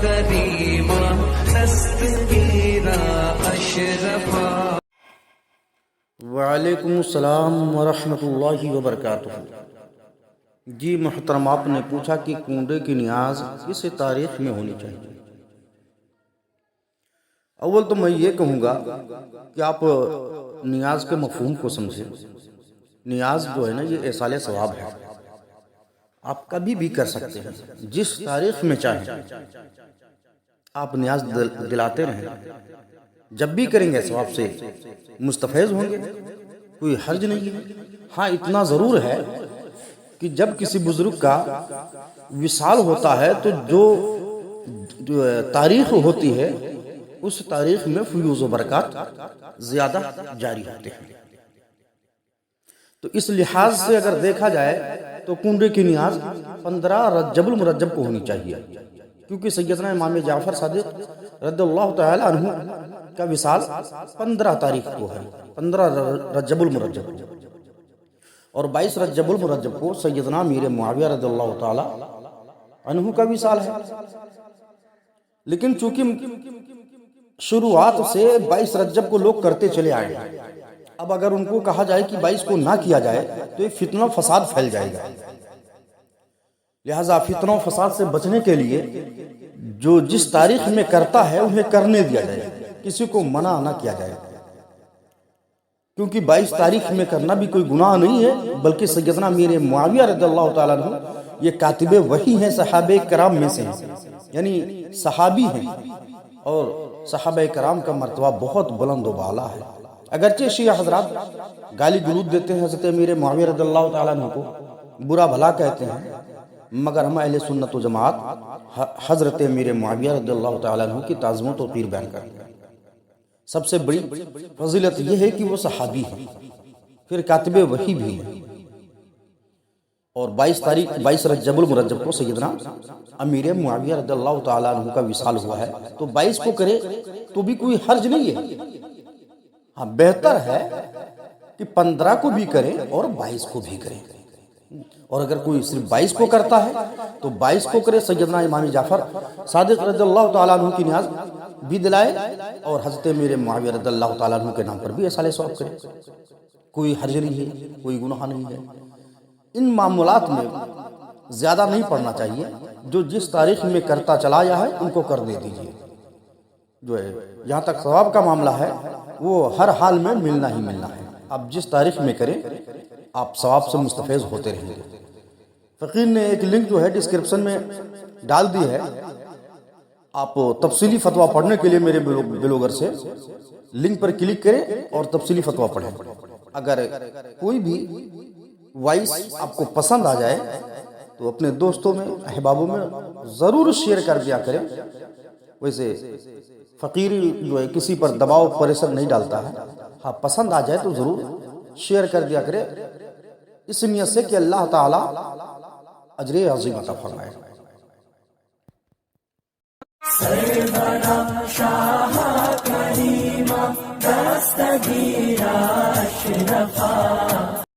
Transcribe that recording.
کریما دستگیرا اشرفا۔ وعلیکم السلام ورحمۃ اللہ وبرکاتہ۔ جی محترم، آپ نے پوچھا کہ کنڈے کی نیاز کس تاریخ میں ہونی چاہیے۔ اول تو میں یہ کہوں گا کہ آپ نیاز کے مفہوم کو سمجھیں۔ نیاز جو ہے نا، یہ ایصال ثواب ہے، آپ کبھی بھی کر سکتے ہیں، جس تاریخ میں چاہیں آپ نیاز دلاتے رہیں، جب بھی کریں گے ثواب سے مستفیض ہوں گے، کوئی حرج نہیں ہے۔ ہاں اتنا ضرور ہے کہ جب کسی بزرگ کا وصال ہوتا ہے تو جو تاریخ ہوتی ہے اس تاریخ میں فیوز و برکات زیادہ جاری ہوتے ہیں۔ تو اس لحاظ سے اگر دیکھا جائے تو کنڈے کی نیاز 15 رجب المرجب کو ہونی چاہیے، کیونکہ سیدنا امام جعفر صادق رضی اللہ تعالی عنہ کا وصال 15 تاریخ کو ہے، 15 رجب المرجب، اور 22 رجب المرجب کو سیدنا امیر معاویہ رضی اللہ تعالی عنہ کا وصال ہے۔ لیکن چونکہ شروعات سے 22 رجب کو لوگ کرتے چلے آئے ہیں، اب اگر ان کو کہا جائے کہ 22 کو نہ کیا جائے تو یہ فتنہ و فساد پھیل جائے گا، لہٰذا فتنہ و فساد سے بچنے کے لیے جو جس تاریخ میں کرتا ہے انہیں کرنے دیا جائے، کسی کو منع نہ کیا جائے، کیونکہ 22 تاریخ میں کرنا بھی کوئی گناہ نہیں ہے، بلکہ سیدنا امیر معاویہ رضی اللہ تعالیٰ عنہ یہ کاتب وحی ہیں، صحابہ کرام میں سے ہیں، یعنی صحابی ہیں، اور صحابہ کرام کا مرتبہ بہت بلند و بالا ہے۔ اگرچہ شیعہ حضرات گالی گلوچ دیتے ہیں حضرت امیر معاویہ رضی اللہ تعالیٰ عنہ کو، برا بھلا کہتے ہیں، مگر ہم اہل سنت و جماعت حضرت امیر معاویہ رضی اللہ تعالیٰ عنہ کی تعظیم و توقیر بیان کرتے ہیں۔ سب سے بڑی فضیلت یہ ہے کہ وہ صحابی ہیں، پھر کاتب وحی بھی ہیں، اور 22 رجب المرجب کو سیدنا امیر معاویہ رضی اللہ تعالیٰ عنہ کا وصال ہوا ہے، تو 22 کو کرے تو بھی کوئی حرج نہیں ہے۔ ہاں بہتر ہے کہ 15 کو بھی کریں اور 22 کو بھی کریں، اور اگر کوئی صرف 22 کو کرتا ہے تو 22 کو کرے، سیدنا امام جعفر صادق رضی اللہ تعالیٰ عنہ کی نیاز بھی دلائے، اور حضرت امیر معاویہ رضی اللہ تعالیٰ عنہ کے نام پر بھی ایصال ثواب کرے، کوئی حرج نہیں ہے، کوئی گناہ نہیں ہے۔ ان معاملات میں زیادہ نہیں پڑھنا چاہیے، جو جس تاریخ میں کرتا چلا آیا ہے ان کو کر دے دیجیے۔ جو ہے جہاں تک ثواب کا معاملہ ہے وہ ہر حال میں ملنا ہی ملنا ہے، آپ جس تاریخ میں کریں آپ ثواب سے مستفیض ہوتے رہیں گے۔ فقیر نے ایک لنک جو ہے ڈسکرپشن میں ڈال دی ہے، آپ تفصیلی فتویٰ پڑھنے کے لیے میرے بلاگر سے لنک پر کلک کریں اور تفصیلی فتویٰ پڑھیں۔ اگر کوئی بھی وائس آپ کو پسند آ جائے تو اپنے دوستوں میں احبابوں میں ضرور شیئر کر دیا کریں۔ ویسے فقیر جو ہے کسی پر دباؤ پریشر نہیں ڈالتا ہے، ہاں پسند آ جائے تو ضرور شیئر کر دیا کرے، اس نیت سے کہ اللہ تعالی اجر عظیم عطا فرمائے۔ سرورا شاہ کریما دستگیرا اشرفا۔